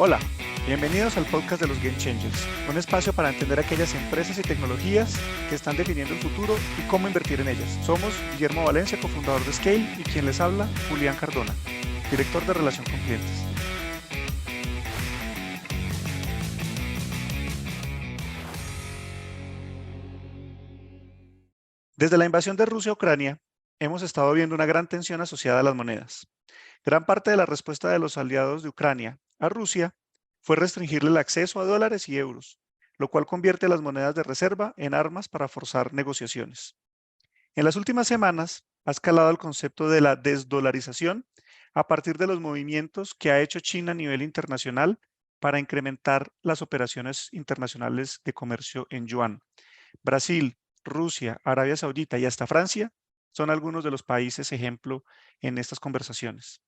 Hola, bienvenidos al podcast de los Game Changers, un espacio para entender aquellas empresas y tecnologías que están definiendo el futuro y cómo invertir en ellas. Somos Guillermo Valencia, cofundador de Scale, y quien les habla, Julián Cardona, director de Relación con Clientes. Desde la invasión de Rusia a Ucrania, hemos estado viendo una gran tensión asociada a las monedas. Gran parte de la respuesta de los aliados de Ucrania a Rusia fue restringirle el acceso a dólares y euros, lo cual convierte las monedas de reserva en armas para forzar negociaciones. En las últimas semanas ha escalado el concepto de la desdolarización a partir de los movimientos que ha hecho China a nivel internacional para incrementar las operaciones internacionales de comercio en yuan. Brasil, Rusia, Arabia Saudita y hasta Francia son algunos de los países ejemplo en estas conversaciones.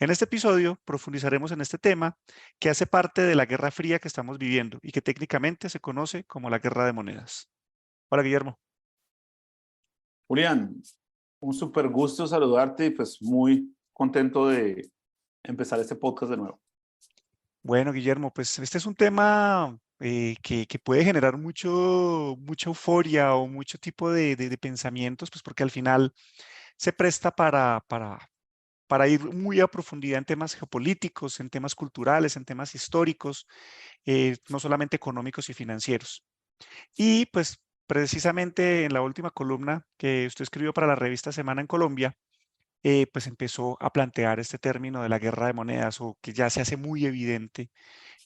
En este episodio profundizaremos en este tema que hace parte de la Guerra Fría que estamos viviendo y que técnicamente se conoce como la Guerra de Monedas. Hola, Guillermo. Julián, un súper gusto saludarte y pues muy contento de empezar este podcast de nuevo. Bueno, Guillermo, pues este es un tema que puede generar mucha euforia o mucho tipo de pensamientos, pues porque al final se presta para ir muy a profundidad en temas geopolíticos, en temas culturales, en temas históricos, no solamente económicos y financieros. Y pues precisamente en la última columna que usted escribió para la revista Semana en Colombia, pues empezó a plantear este término de la guerra de monedas o que ya se hace muy evidente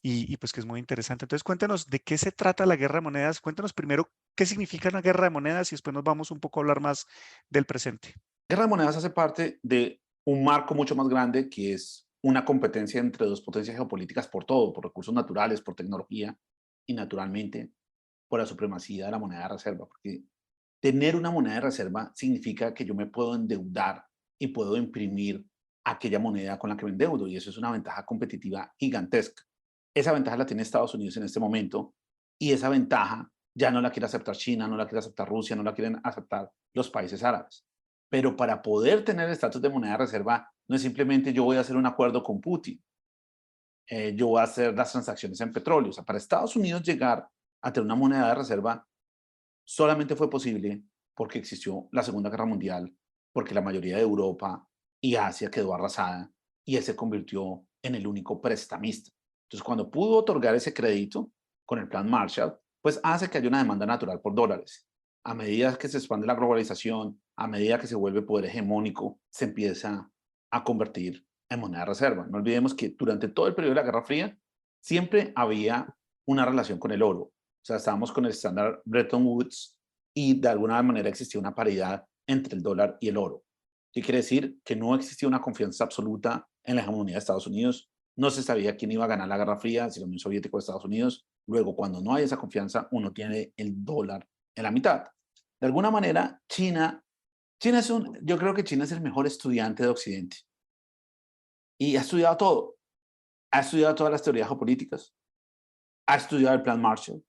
y pues que es muy interesante. Entonces cuéntanos de qué se trata la guerra de monedas. Cuéntanos primero qué significa una guerra de monedas y después nos vamos un poco a hablar más del presente. Guerra de Monedas hace parte de un marco mucho más grande que es una competencia entre dos potencias geopolíticas por todo, por recursos naturales, por tecnología y naturalmente por la supremacía de la moneda de reserva, porque tener una moneda de reserva significa que yo me puedo endeudar y puedo imprimir aquella moneda con la que me endeudo, y eso es una ventaja competitiva gigantesca. Esa ventaja la tiene Estados Unidos en este momento, y esa ventaja ya no la quiere aceptar China, no la quiere aceptar Rusia, no la quieren aceptar los países árabes. Pero para poder tener el estatus de moneda de reserva, no es simplemente yo voy a hacer un acuerdo con Putin, yo voy a hacer las transacciones en petróleo. O sea, para Estados Unidos llegar a tener una moneda de reserva solamente fue posible porque existió la Segunda Guerra Mundial, porque la mayoría de Europa y Asia quedó arrasada y él se convirtió en el único prestamista. Entonces, cuando pudo otorgar ese crédito con el Plan Marshall, pues hace que haya una demanda natural por dólares. A medida que se expande la globalización, a medida que se vuelve poder hegemónico, se empieza a convertir en moneda de reserva. No olvidemos que durante todo el periodo de la Guerra Fría siempre había una relación con el oro. O sea, estábamos con el estándar Bretton Woods y de alguna manera existía una paridad entre el dólar y el oro. ¿Qué quiere decir? Que no existía una confianza absoluta en la hegemonía de Estados Unidos. No se sabía quién iba a ganar la Guerra Fría, si la Unión Soviética o Estados Unidos. Luego, cuando no hay esa confianza, uno tiene el dólar en la mitad. De alguna manera, yo creo que China es el mejor estudiante de Occidente. Y ha estudiado todo. Ha estudiado todas las teorías geopolíticas. Ha estudiado el Plan Marshall.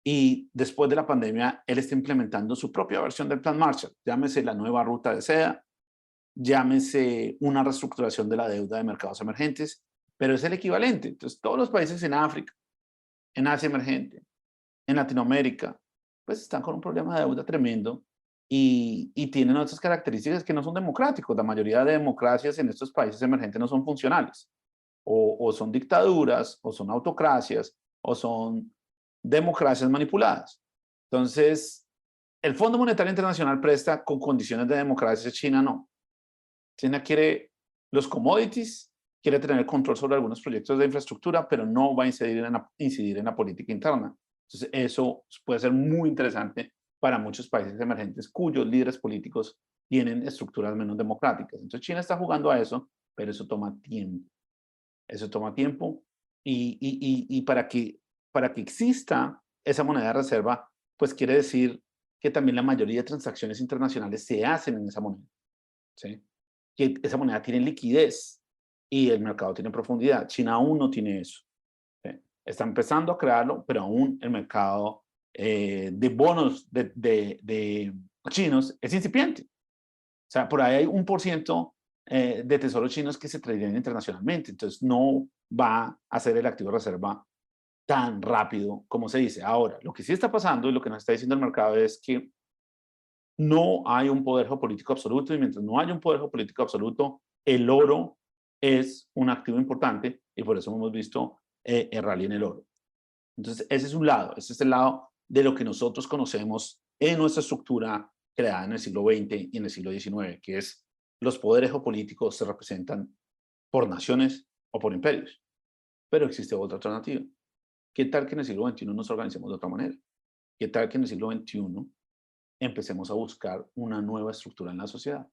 Y después de la pandemia, él está implementando su propia versión del Plan Marshall. Llámese la nueva ruta de seda, llámese una reestructuración de la deuda de mercados emergentes, pero es el equivalente. Entonces, todos los países en África, en Asia emergente, en Latinoamérica, pues están con un problema de deuda tremendo y tienen otras características que no son democráticos. La mayoría de democracias en estos países emergentes no son funcionales. O son dictaduras, o son autocracias, o son democracias manipuladas. Entonces, el Fondo Monetario Internacional presta con condiciones de democracia, China no. China quiere los commodities, quiere tener control sobre algunos proyectos de infraestructura, pero no va a incidir en la política interna. Entonces, eso puede ser muy interesante para muchos países emergentes cuyos líderes políticos tienen estructuras menos democráticas. Entonces, China está jugando a eso, pero eso toma tiempo. Eso toma tiempo y para que exista esa moneda de reserva, pues quiere decir que también la mayoría de transacciones internacionales se hacen en esa moneda, ¿sí? Que esa moneda tiene liquidez y el mercado tiene profundidad. China aún no tiene eso, ¿sí? Está empezando a crearlo, pero aún el mercado de bonos de chinos es incipiente. O sea, por ahí hay 1% de tesoros chinos que se tradean internacionalmente. Entonces, no va a ser el activo de reserva tan rápido como se dice. Ahora, lo que sí está pasando y lo que nos está diciendo el mercado es que no hay un poder geopolítico absoluto, y mientras no haya un poder geopolítico absoluto, el oro es un activo importante, y por eso hemos visto el rally en el oro. Entonces, ese es un lado, ese es el lado de lo que nosotros conocemos en nuestra estructura creada en el siglo XX y en el siglo XIX, que es los poderes geopolíticos se representan por naciones o por imperios. Pero existe otra alternativa. ¿Qué tal que en el siglo XXI nos organicemos de otra manera? ¿Qué tal que en el siglo XXI empecemos a buscar una nueva estructura en la sociedad?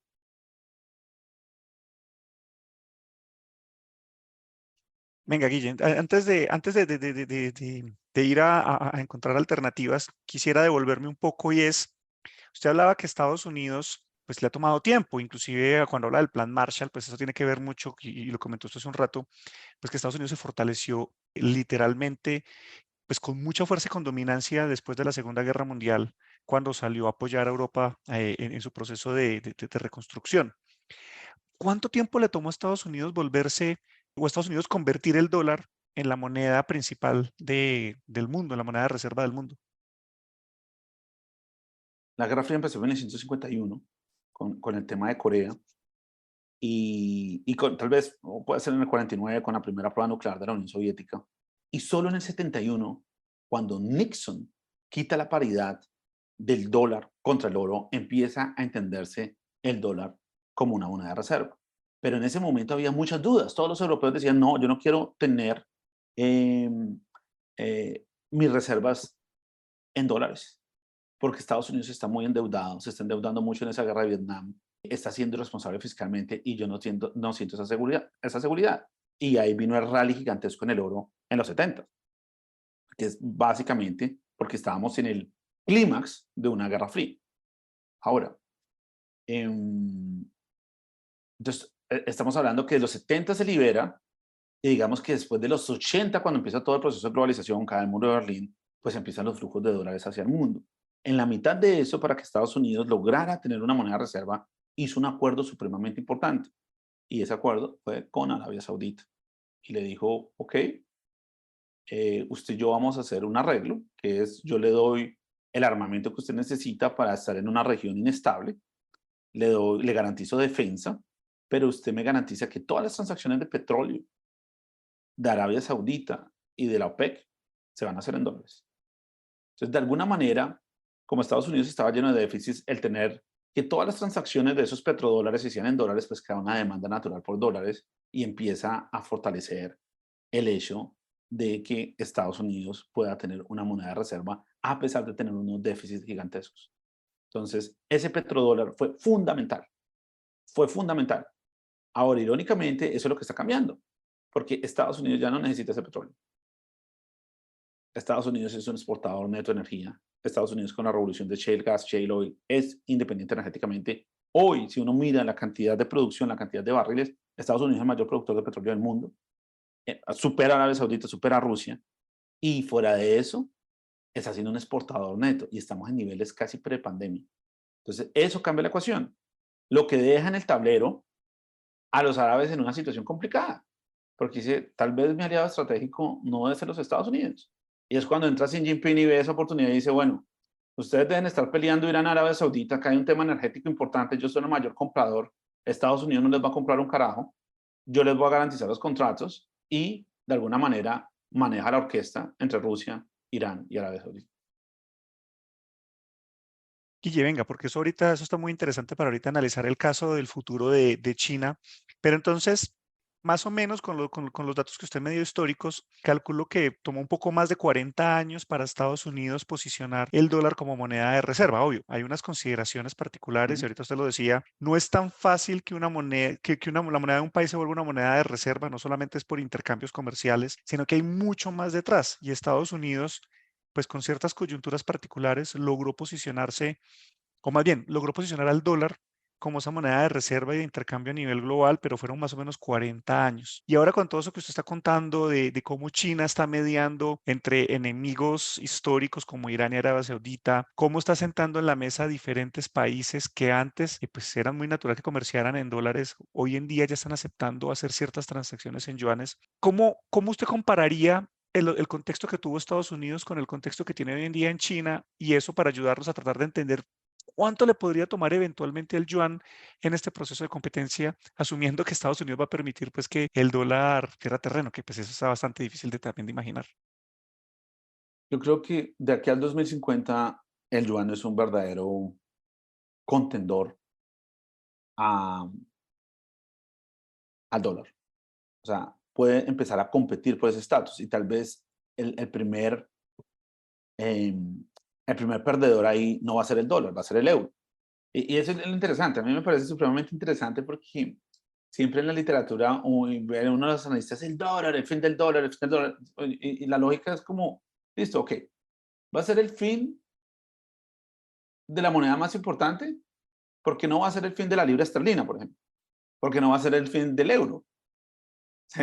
Venga, Guille, antes de ir a encontrar alternativas, quisiera devolverme un poco y es, usted hablaba que Estados Unidos pues le ha tomado tiempo, inclusive cuando habla del plan Marshall, pues eso tiene que ver mucho, y lo comentó usted hace un rato, pues que Estados Unidos se fortaleció literalmente pues con mucha fuerza y con dominancia después de la Segunda Guerra Mundial, cuando salió a apoyar a Europa en su proceso de reconstrucción. ¿Cuánto tiempo le tomó a Estados Unidos volverse, o a Estados Unidos convertir el dólar en la moneda principal del mundo, en la moneda de reserva del mundo? La Guerra Fría empezó en 1951 con el tema de Corea y tal vez o puede ser en el 49 con la primera prueba nuclear de la Unión Soviética. Y solo en el 71, cuando Nixon quita la paridad del dólar contra el oro, empieza a entenderse el dólar como una moneda de reserva. Pero en ese momento había muchas dudas. Todos los europeos decían, no, yo no quiero tener em, mis reservas en dólares, porque Estados Unidos está muy endeudado, se está endeudando mucho en esa guerra de Vietnam, está siendo irresponsable fiscalmente y yo no siento esa seguridad, esa seguridad. Y ahí vino el rally gigantesco en el oro en los 70, que es básicamente porque estábamos en el clímax de una guerra fría. Ahora, entonces, estamos hablando que de los 70 se libera, y digamos que después de los 80, cuando empieza todo el proceso de globalización, cae el muro de Berlín, pues empiezan los flujos de dólares hacia el mundo. En la mitad de eso, para que Estados Unidos lograra tener una moneda de reserva, hizo un acuerdo supremamente importante. Y ese acuerdo fue con Arabia Saudita. Y le dijo, ok, usted y yo vamos a hacer un arreglo, que es yo le doy el armamento que usted necesita para estar en una región inestable, le garantizo defensa, pero usted me garantiza que todas las transacciones de petróleo de Arabia Saudita y de la OPEC se van a hacer en dólares. Entonces, de alguna manera, como Estados Unidos estaba lleno de déficits, el tener que todas las transacciones de esos petrodólares se hicieran en dólares, pues crea una demanda natural por dólares y empieza a fortalecer el hecho de que Estados Unidos pueda tener una moneda de reserva a pesar de tener unos déficits gigantescos. Entonces, ese petrodólar fue fundamental. Fue fundamental. Ahora, irónicamente, eso es lo que está cambiando, porque Estados Unidos ya no necesita ese petróleo. Estados Unidos es un exportador neto de energía. Estados Unidos, con la revolución de shale gas, shale oil, es independiente energéticamente. Hoy, si uno mira la cantidad de producción, la cantidad de barriles, Estados Unidos es el mayor productor de petróleo del mundo. Supera a Arabia Saudita, supera a Rusia. Y fuera de eso, está siendo un exportador neto y estamos en niveles casi pre-pandemia. Entonces, eso cambia la ecuación. Lo que deja en el tablero a los árabes en una situación complicada, porque dice, tal vez mi aliado estratégico no debe ser los Estados Unidos. Y es cuando entra Xi Jinping y ve esa oportunidad y dice, bueno, ustedes deben estar peleando Irán, Arabia Saudita, acá hay un tema energético importante, yo soy el mayor comprador, Estados Unidos no les va a comprar un carajo, yo les voy a garantizar los contratos y de alguna manera maneja la orquesta entre Rusia, Irán y Arabia Saudita. Guille, venga, porque eso está muy interesante para ahorita analizar el caso del futuro de China. Pero entonces, más o menos con los datos que usted me dio históricos, calculo que tomó un poco más de 40 años para Estados Unidos posicionar el dólar como moneda de reserva. Obvio, hay unas consideraciones particulares, y ahorita usted lo decía, no es tan fácil que una moneda, la moneda de un país se vuelva una moneda de reserva, no solamente es por intercambios comerciales, sino que hay mucho más detrás. Y Estados Unidos, pues con ciertas coyunturas particulares, logró posicionarse, o más bien, logró posicionar al dólar como esa moneda de reserva y de intercambio a nivel global, pero fueron más o menos 40 años. Y ahora con todo eso que usted está contando de cómo China está mediando entre enemigos históricos como Irán y Arabia Saudita, cómo está sentando en la mesa diferentes países que antes pues eran muy natural que comerciaran en dólares, hoy en día ya están aceptando hacer ciertas transacciones en yuanes. ¿Cómo usted compararía el contexto que tuvo Estados Unidos con el contexto que tiene hoy en día en China y eso para ayudarnos a tratar de entender cuánto le podría tomar eventualmente el yuan en este proceso de competencia, asumiendo que Estados Unidos va a permitir pues que el dólar pierda terreno, que pues eso está bastante difícil de también de imaginar. Yo creo que de aquí al 2050 el yuan es un verdadero contendor a- al dólar. O sea, puede empezar a competir por ese estatus y tal vez el, el primer, el primer perdedor ahí no va a ser el dólar, va a ser el euro. Y eso es lo interesante. A mí me parece supremamente interesante porque siempre en la literatura uno de los analistas el dólar, el fin del dólar, el fin del dólar. Y la lógica es como, listo, ok, va a ser el fin de la moneda más importante, porque no va a ser el fin de la libra esterlina, por ejemplo, porque no va a ser el fin del euro, ¿sí?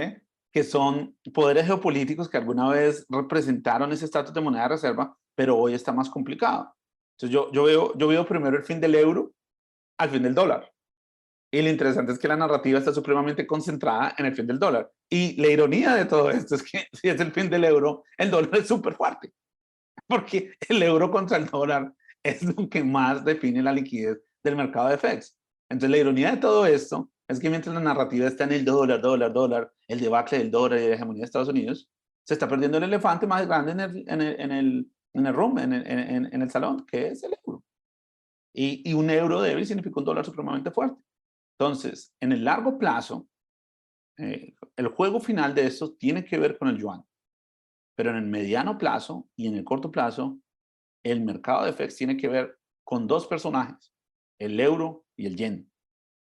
Que son poderes geopolíticos que alguna vez representaron ese estatus de moneda de reserva, pero hoy está más complicado. Entonces yo veo primero el fin del euro al fin del dólar. Y lo interesante es que la narrativa está supremamente concentrada en el fin del dólar. Y la ironía de todo esto es que si es el fin del euro, el dólar es súper fuerte, porque el euro contra el dólar es lo que más define la liquidez del mercado de FX. Entonces la ironía de todo esto es que mientras la narrativa está en el dólar, dólar, dólar, el debacle del dólar y la hegemonía de Estados Unidos, se está perdiendo el elefante más grande en el room, en el salón, que es el euro. Y un euro débil significa un dólar supremamente fuerte. Entonces, en el largo plazo, el juego final de esto tiene que ver con el yuan, pero en el mediano plazo y en el corto plazo, el mercado de FX tiene que ver con dos personajes, el euro y el yen.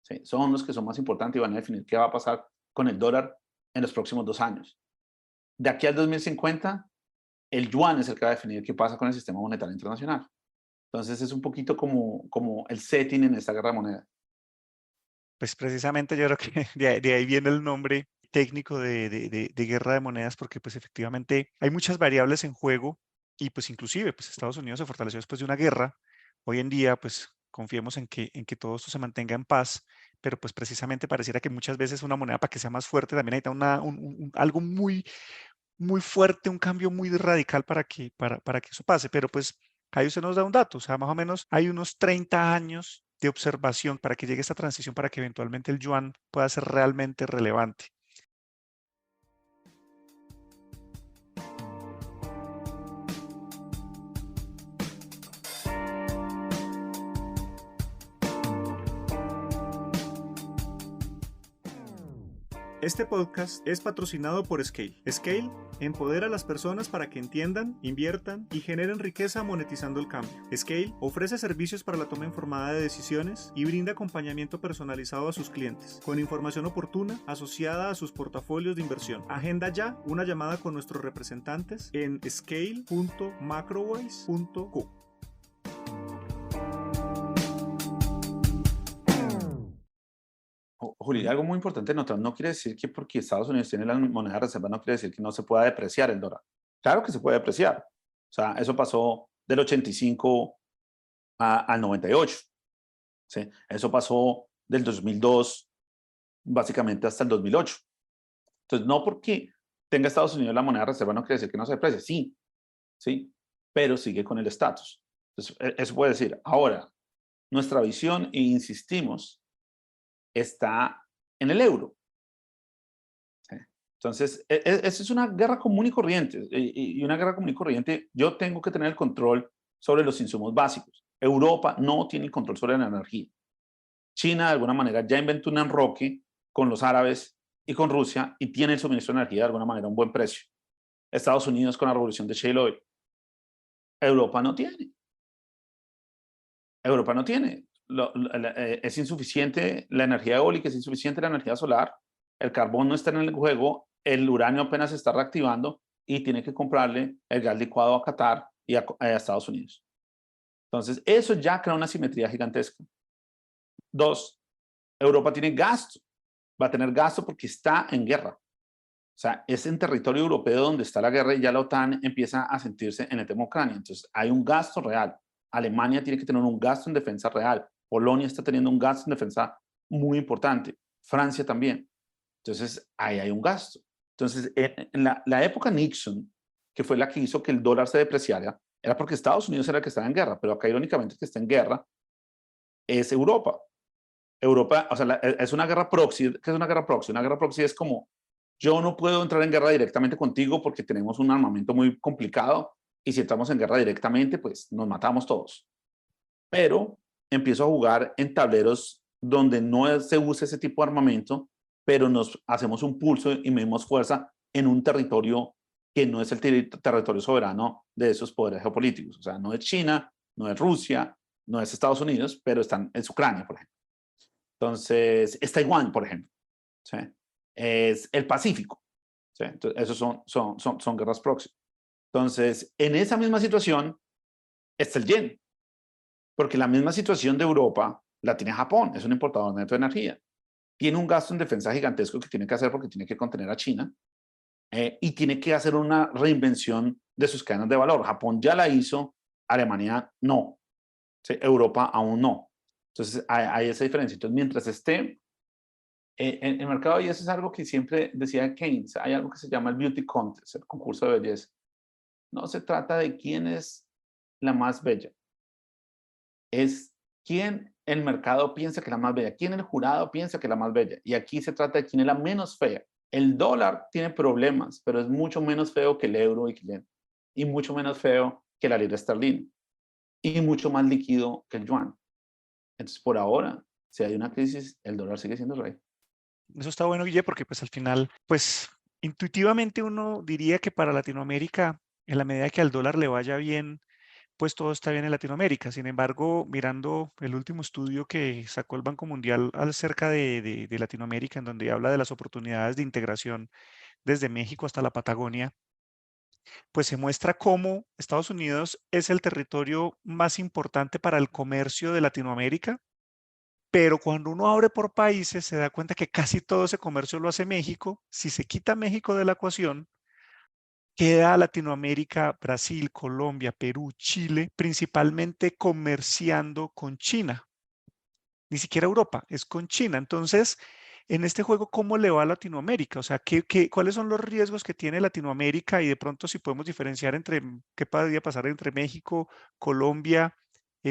¿Sí? Son los que son más importantes y van a definir qué va a pasar con el dólar en los próximos 2 años. De aquí al 2050, el yuan es el que va a definir qué pasa con el sistema monetario internacional. Entonces es un poquito como el setting en esta guerra de moneda. Pues precisamente yo creo que de ahí viene el nombre técnico de guerra de monedas, porque pues efectivamente hay muchas variables en juego y pues inclusive pues Estados Unidos se fortaleció después de una guerra. Hoy en día pues confiemos en que todo esto se mantenga en paz, pero pues precisamente pareciera que muchas veces una moneda para que sea más fuerte también necesita algo muy fuerte, un cambio muy radical para que eso pase. Pero pues ahí usted nos da un dato, o sea, más o menos hay unos 30 años de observación para que llegue esta transición, para que eventualmente el yuan pueda ser realmente relevante. Este podcast es patrocinado por Scale. Scale empodera a las personas para que entiendan, inviertan y generen riqueza monetizando el cambio. Scale ofrece servicios para la toma informada de decisiones y brinda acompañamiento personalizado a sus clientes, con información oportuna asociada a sus portafolios de inversión. Agenda ya una llamada con nuestros representantes en scale.macrowise.co. Juli, algo muy importante notar, no quiere decir que porque Estados Unidos tiene la moneda de reserva, no quiere decir que no se pueda depreciar el dólar. Claro que se puede depreciar. O sea, eso pasó del 85 al 98. ¿Sí? Eso pasó del 2002 básicamente hasta el 2008. Entonces, no porque tenga Estados Unidos la moneda de reserva no quiere decir que no se deprecie. Sí, sí, pero sigue con el estatus. Entonces, eso puede decir. Ahora, nuestra visión, e insistimos, está en el euro. ¿Sí? Entonces, esa es una guerra común y corriente. Y una guerra común y corriente, yo tengo que tener el control sobre los insumos básicos. Europa no tiene el control sobre la energía. China, de alguna manera, ya inventó un enroque con los árabes y con Rusia y tiene el suministro de energía de alguna manera a un buen precio. Estados Unidos con la revolución de shale oil. Europa no tiene. Europa no tiene. Es insuficiente la energía eólica, es insuficiente la energía solar, el carbón no está en el juego, el uranio apenas se está reactivando y tiene que comprarle el gas licuado a Qatar y a Estados Unidos. Entonces, eso ya crea una simetría gigantesca. Dos, Europa tiene gasto, va a tener gasto porque está en guerra. O sea, es en territorio europeo donde está la guerra y ya la OTAN empieza a sentirse en el tema Ucrania. Entonces, hay un gasto real. Alemania tiene que tener un gasto en defensa real. Polonia está teniendo un gasto en defensa muy importante. Francia también. Entonces, ahí hay un gasto. Entonces, en la época Nixon, que fue la que hizo que el dólar se depreciara, era porque Estados Unidos era el que estaba en guerra, pero acá irónicamente el que está en guerra es Europa. Europa, o sea, es una guerra proxy. ¿Qué es una guerra proxy? Una guerra proxy es como, yo no puedo entrar en guerra directamente contigo porque tenemos un armamento muy complicado y si entramos en guerra directamente, pues nos matamos todos. Pero empiezo a jugar en tableros donde no se usa ese tipo de armamento, pero nos hacemos un pulso y medimos fuerza en un territorio que no es el territorio soberano de esos poderes geopolíticos. O sea, no es China, no es Rusia, no es Estados Unidos, pero es Ucrania, por ejemplo. Entonces, es Taiwán, por ejemplo. ¿Sí? Es el Pacífico. ¿Sí? Entonces, esos son guerras proxy. Entonces, en esa misma situación está el yen, porque la misma situación de Europa la tiene Japón, es un importador neto de energía. Tiene un gasto en defensa gigantesco que tiene que hacer porque tiene que contener a China y tiene que hacer una reinvención de sus cadenas de valor. Japón ya la hizo, Alemania no, ¿sí? Europa aún no. Entonces, hay esa diferencia. Entonces, mientras esté en el mercado, y eso es algo que siempre decía Keynes, hay algo que se llama el beauty contest, el concurso de belleza. No se trata de quién es la más bella, es quién el mercado piensa que es la más bella, quién el jurado piensa que es la más bella. Y aquí se trata de quién es la menos fea. El dólar tiene problemas, pero es mucho menos feo que el euro y que el yen, y mucho menos feo que la libra esterlina, y mucho más líquido que el yuan. Entonces, por ahora, si hay una crisis, el dólar sigue siendo rey. Eso está bueno, Guille, porque pues al final, pues intuitivamente uno diría que para Latinoamérica, en la medida que al dólar le vaya bien, pues todo está bien en Latinoamérica. Sin embargo, mirando el último estudio que sacó el Banco Mundial acerca de Latinoamérica, en donde habla de las oportunidades de integración desde México hasta la Patagonia, pues se muestra cómo Estados Unidos es el territorio más importante para el comercio de Latinoamérica, pero cuando uno abre por países se da cuenta que casi todo ese comercio lo hace México. Si se quita México de la ecuación, queda Latinoamérica, Brasil, Colombia, Perú, Chile, principalmente comerciando con China. Ni siquiera Europa, es con China. Entonces, en este juego, ¿cómo le va a Latinoamérica? O sea, cuáles son los riesgos que tiene Latinoamérica? Y de pronto, si podemos diferenciar entre qué podría pasar entre México, Colombia,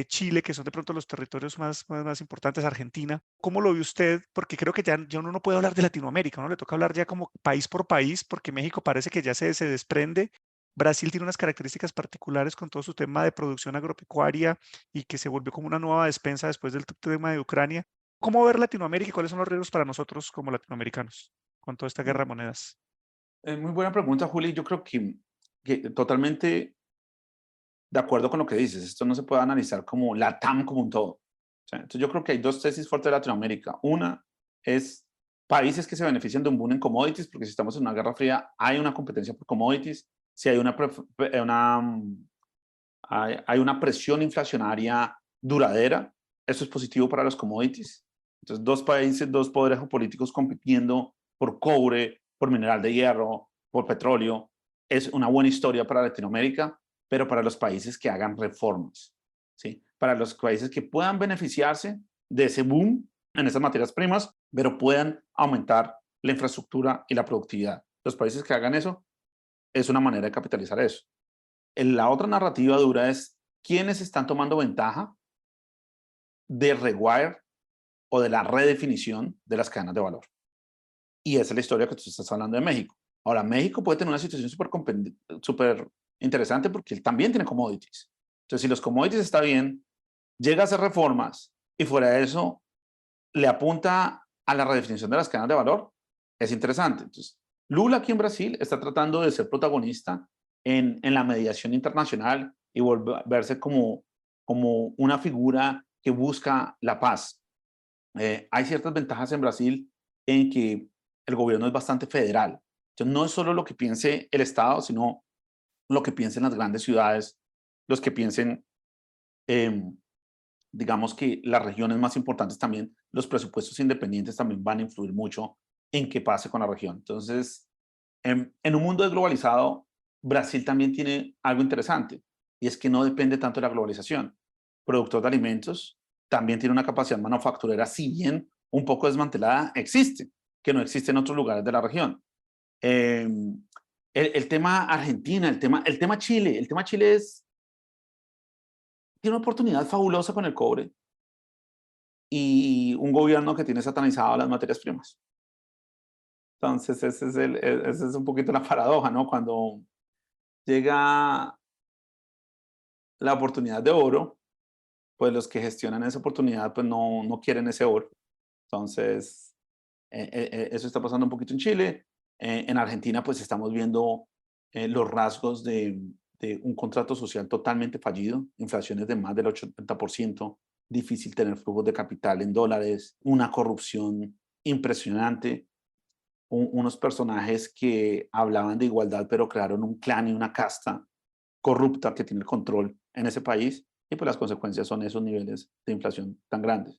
Chile, que son de pronto los territorios más importantes, Argentina. ¿Cómo lo ve usted? Porque creo que ya uno no puede hablar de Latinoamérica, ¿no? Le toca hablar ya como país por país, porque México parece que ya se desprende. Brasil tiene unas características particulares con todo su tema de producción agropecuaria y que se volvió como una nueva despensa después del tema de Ucrania. ¿Cómo ver Latinoamérica y cuáles son los riesgos para nosotros como latinoamericanos con toda esta guerra de monedas? Muy buena pregunta, Juli. Yo creo que totalmente de acuerdo con lo que dices. Esto no se puede analizar como la TAM como un todo. O sea, entonces yo creo que hay dos tesis fuertes de Latinoamérica. Una es países que se benefician de un boom en commodities, porque si estamos en una guerra fría, hay una competencia por commodities. Si hay hay una presión inflacionaria duradera, eso es positivo para los commodities. Entonces, dos países, dos poderes geopolíticos compitiendo por cobre, por mineral de hierro, por petróleo, es una buena historia para Latinoamérica, pero para los países que hagan reformas, ¿sí? Para los países que puedan beneficiarse de ese boom en esas materias primas, pero puedan aumentar la infraestructura y la productividad. Los países que hagan eso es una manera de capitalizar eso. La otra narrativa dura es quiénes están tomando ventaja de rewire o de la redefinición de las cadenas de valor. Y esa es la historia que tú estás hablando de México. Ahora, México puede tener una situación súper interesante porque él también tiene commodities. Entonces, si los commodities está bien, llega a hacer reformas y fuera de eso le apunta a la redefinición de las cadenas de valor, es interesante. Entonces, Lula aquí en Brasil está tratando de ser protagonista en la mediación internacional y volverse como una figura que busca la paz. Hay ciertas ventajas en Brasil en que el gobierno es bastante federal. Entonces, no es solo lo que piense el Estado, sino lo que piensen las grandes ciudades, los que piensen digamos que las regiones más importantes también, los presupuestos independientes también van a influir mucho en qué pase con la región. Entonces, en un mundo desglobalizado, Brasil también tiene algo interesante, y es que no depende tanto de la globalización. Productor de alimentos también tiene una capacidad manufacturera, si bien un poco desmantelada, existe, que no existe en otros lugares de la región. Eh, el tema Argentina, el tema Chile tiene una oportunidad fabulosa con el cobre y un gobierno que tiene satanizado las materias primas. Entonces, ese es un poquito la paradoja, ¿no? Cuando llega la oportunidad de oro, pues los que gestionan esa oportunidad, pues no quieren ese oro. Entonces, eso está pasando un poquito en Chile. En Argentina, pues estamos viendo los rasgos de un contrato social totalmente fallido, inflaciones de más del 80%, difícil tener flujos de capital en dólares, una corrupción impresionante, unos personajes que hablaban de igualdad, pero crearon un clan y una casta corrupta que tiene el control en ese país, y pues las consecuencias son esos niveles de inflación tan grandes.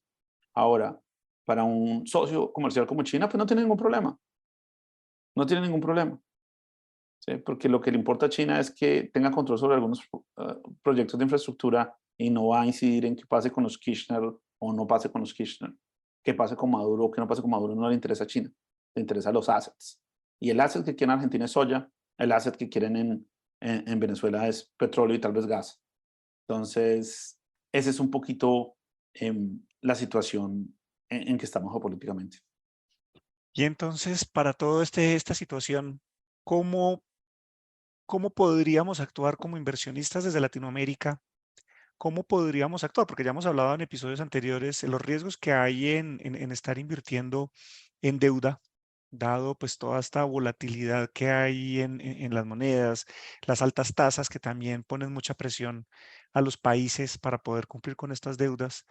Ahora, para un socio comercial como China, pues no tiene ningún problema. No tiene ningún problema. ¿Sí? Porque lo que le importa a China es que tenga control sobre algunos proyectos de infraestructura y no va a incidir en qué pase con los Kirchner o no pase con los Kirchner. Qué pase con Maduro o qué no pase con Maduro no le interesa a China. Le interesan los assets. Y el asset que quieren en Argentina es soya. El asset que quieren en Venezuela es petróleo y tal vez gas. Entonces, ese es un poquito la situación en que estamos geopolíticamente. Y entonces, para toda esta situación, ¿cómo, cómo podríamos actuar como inversionistas desde Latinoamérica? ¿Cómo podríamos actuar? Porque ya hemos hablado en episodios anteriores de los riesgos que hay en estar invirtiendo en deuda, dado pues toda esta volatilidad que hay en las monedas, las altas tasas que también ponen mucha presión a los países para poder cumplir con estas deudas.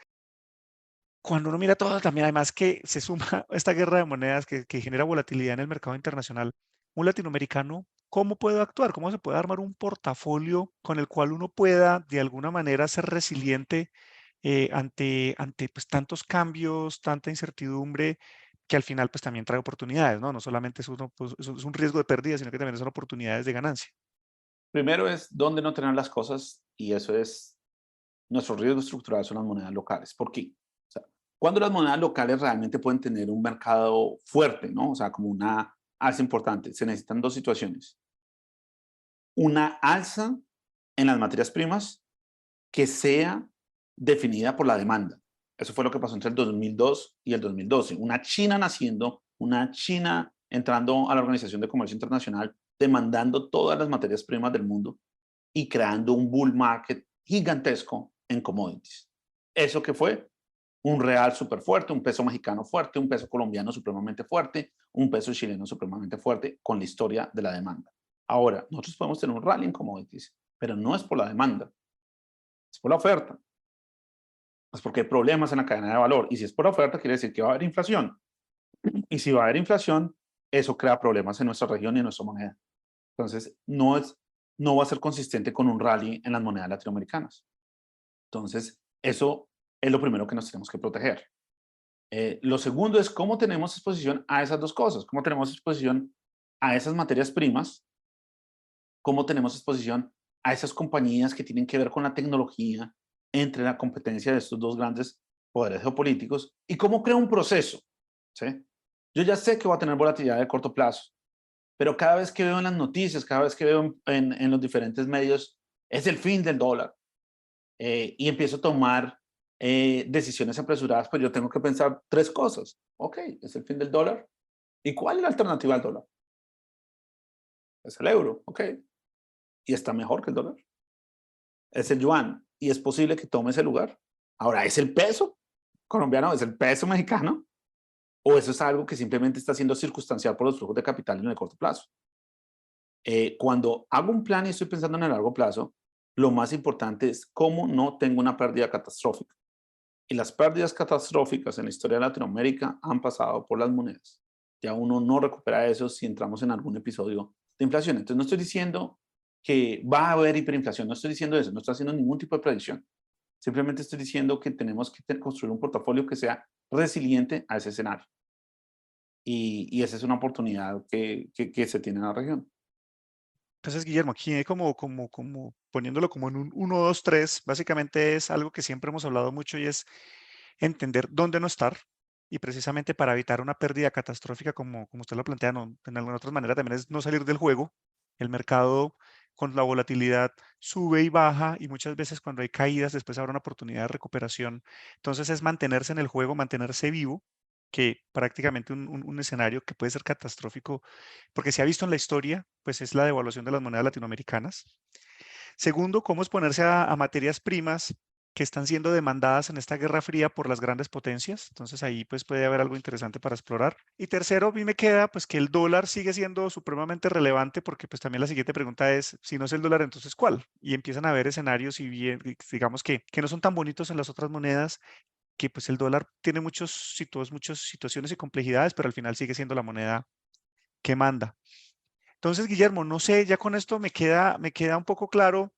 Cuando uno mira todo, también además que se suma esta guerra de monedas que genera volatilidad en el mercado internacional, un latinoamericano, ¿cómo puede actuar? ¿Cómo se puede armar un portafolio con el cual uno pueda de alguna manera ser resiliente ante pues, tantos cambios, tanta incertidumbre, que al final pues también trae oportunidades, ¿no? No solamente es, uno, pues, es un riesgo de pérdida, sino que también son oportunidades de ganancia. Primero es dónde no tener las cosas, y eso es nuestro riesgo estructural son las monedas locales. ¿Por qué? O sea, cuando las monedas locales realmente pueden tener un mercado fuerte, ¿no? O sea, como una alza importante, se necesitan dos situaciones. Una alza en las materias primas que sea definida por la demanda. Eso fue lo que pasó entre el 2002 y el 2012. Una China naciendo, una China entrando a la Organización de Comercio Internacional, demandando todas las materias primas del mundo y creando un bull market gigantesco en commodities. ¿Eso qué fue? Un real súper fuerte, un peso mexicano fuerte, un peso colombiano supremamente fuerte, un peso chileno supremamente fuerte con la historia de la demanda. Ahora, nosotros podemos tener un rally en commodities, pero no es por la demanda, es por la oferta. Es porque hay problemas en la cadena de valor. Y si es por la oferta, quiere decir que va a haber inflación. Y si va a haber inflación, eso crea problemas en nuestra región y en nuestra moneda. Entonces, no va a ser consistente con un rally en las monedas latinoamericanas. Entonces, eso es lo primero que nos tenemos que proteger. Lo segundo es cómo tenemos exposición a esas dos cosas, cómo tenemos exposición a esas materias primas, cómo tenemos exposición a esas compañías que tienen que ver con la tecnología entre la competencia de estos dos grandes poderes geopolíticos y cómo crea un proceso. ¿Sí? Yo ya sé que va a tener volatilidad de corto plazo, pero cada vez que veo en las noticias, cada vez que veo en los diferentes medios, es el fin del dólar y empiezo a tomar decisiones apresuradas, pues yo tengo que pensar tres cosas. Ok, es el fin del dólar. ¿Y cuál es la alternativa al dólar? Es el euro, ok. Y está mejor que el dólar. Es el yuan y es posible que tome ese lugar. Ahora, ¿es el peso colombiano? ¿Es el peso mexicano? ¿O eso es algo que simplemente está siendo circunstancial por los flujos de capital en el corto plazo? Cuando hago un plan y estoy pensando en el largo plazo, lo más importante es cómo no tengo una pérdida catastrófica. Y las pérdidas catastróficas en la historia de Latinoamérica han pasado por las monedas. Ya uno no recupera eso si entramos en algún episodio de inflación. Entonces no estoy diciendo que va a haber hiperinflación, no estoy diciendo eso, no estoy haciendo ningún tipo de predicción. Simplemente estoy diciendo que tenemos que construir un portafolio que sea resiliente a ese escenario. Y esa es una oportunidad que se tiene en la región. Entonces, Guillermo, aquí como poniéndolo como en un 1, 2, 3, básicamente es algo que siempre hemos hablado mucho y es entender dónde no estar y precisamente para evitar una pérdida catastrófica como usted lo plantea, en alguna otra manera también es no salir del juego. El mercado con la volatilidad sube y baja y muchas veces cuando hay caídas después habrá una oportunidad de recuperación. Entonces es mantenerse en el juego, mantenerse vivo, que prácticamente un escenario que puede ser catastrófico, porque se ha visto en la historia, pues es la devaluación de las monedas latinoamericanas. Segundo, cómo exponerse a materias primas que están siendo demandadas en esta guerra fría por las grandes potencias. Entonces ahí pues puede haber algo interesante para explorar. Y tercero, a mí me queda pues que el dólar sigue siendo supremamente relevante porque pues también la siguiente pregunta es, si no es el dólar, entonces ¿cuál? Y empiezan a haber escenarios y bien, digamos que no son tan bonitos en las otras monedas, que pues el dólar tiene muchas situaciones y complejidades, pero al final sigue siendo la moneda que manda. Entonces, Guillermo, no sé, ya con esto me queda un poco claro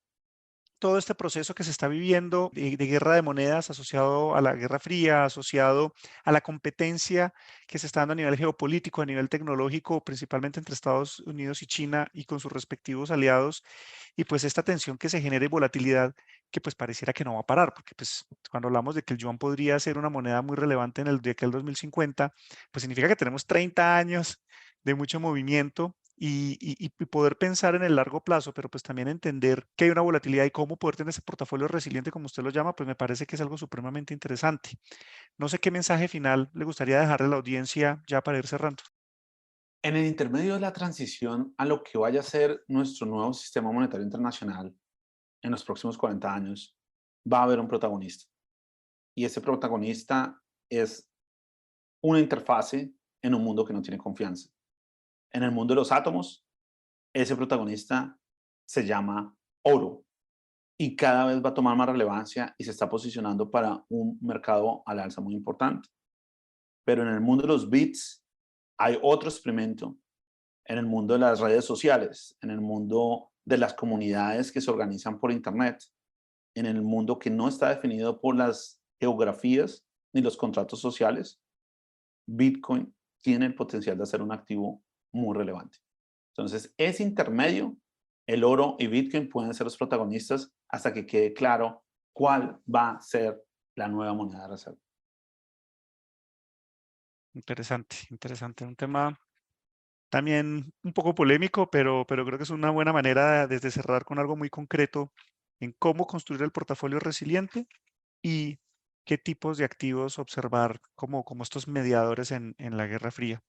todo este proceso que se está viviendo de guerra de monedas asociado a la Guerra Fría, asociado a la competencia que se está dando a nivel geopolítico, a nivel tecnológico, principalmente entre Estados Unidos y China y con sus respectivos aliados, y pues esta tensión que se genera y volatilidad que pues pareciera que no va a parar, porque pues cuando hablamos de que el yuan podría ser una moneda muy relevante en el de aquel 2050, pues significa que tenemos 30 años de mucho movimiento y poder pensar en el largo plazo, pero pues también entender que hay una volatilidad y cómo poder tener ese portafolio resiliente, como usted lo llama, pues me parece que es algo supremamente interesante. No sé qué mensaje final le gustaría dejarle a la audiencia ya para ir cerrando. En el intermedio de la transición a lo que vaya a ser nuestro nuevo sistema monetario internacional en los próximos 40 años, va a haber un protagonista. Y ese protagonista es una interfase en un mundo que no tiene confianza. En el mundo de los átomos, ese protagonista se llama oro y cada vez va a tomar más relevancia y se está posicionando para un mercado al alza muy importante. Pero en el mundo de los bits hay otro experimento, en el mundo de las redes sociales, en el mundo de las comunidades que se organizan por Internet, en el mundo que no está definido por las geografías ni los contratos sociales, Bitcoin tiene el potencial de ser un activo muy relevante. Entonces, ese intermedio, el oro y Bitcoin pueden ser los protagonistas hasta que quede claro cuál va a ser la nueva moneda de reserva. Interesante, interesante. Un tema también un poco polémico, pero creo que es una buena manera de cerrar con algo muy concreto en cómo construir el portafolio resiliente y qué tipos de activos observar como estos mediadores en la Guerra Fría.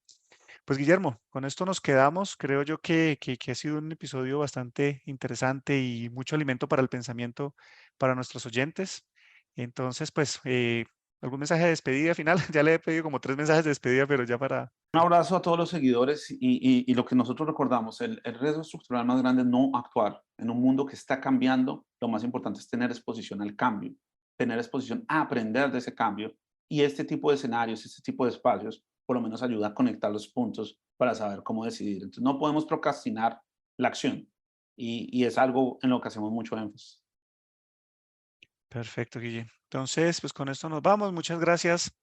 Pues Guillermo, con esto nos quedamos. Creo yo que ha sido un episodio bastante interesante y mucho alimento para el pensamiento para nuestros oyentes. Entonces, pues, ¿algún mensaje de despedida final? Ya le he pedido como 3 mensajes de despedida, pero ya para... Un abrazo a todos los seguidores y lo que nosotros recordamos, el riesgo estructural más grande es no actuar. En un mundo que está cambiando, lo más importante es tener exposición al cambio, tener exposición a aprender de ese cambio y este tipo de escenarios, este tipo de espacios, por lo menos ayuda a conectar los puntos para saber cómo decidir. Entonces, no podemos procrastinar la acción y es algo en lo que hacemos mucho énfasis. Perfecto, Guille. Entonces, pues con esto nos vamos. Muchas gracias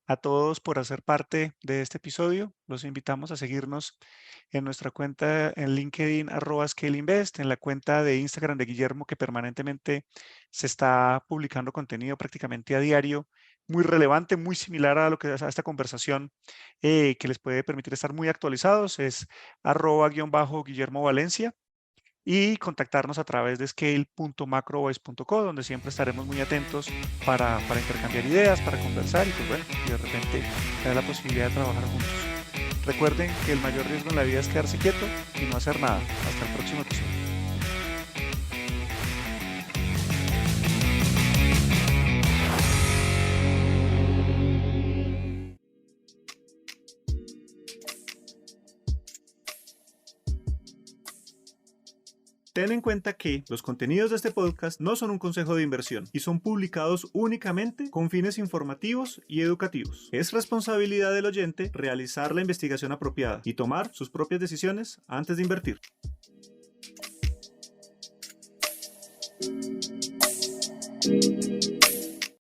a todos por hacer parte de este episodio. Los invitamos a seguirnos en nuestra cuenta en LinkedIn, @ScaleInvest, en la cuenta de Instagram de Guillermo, que permanentemente se está publicando contenido prácticamente a diario, muy relevante, muy similar a lo que a esta conversación, que les puede permitir estar muy actualizados. Es @_Guillermo Valencia y contactarnos a través de scale.macrovoice.co, donde siempre estaremos muy atentos para intercambiar ideas, para conversar y pues bueno, y de repente tener la posibilidad de trabajar juntos. Recuerden que el mayor riesgo en la vida es quedarse quieto y no hacer nada. Hasta el próximo episodio. Ten en cuenta que los contenidos de este podcast no son un consejo de inversión y son publicados únicamente con fines informativos y educativos. Es responsabilidad del oyente realizar la investigación apropiada y tomar sus propias decisiones antes de invertir.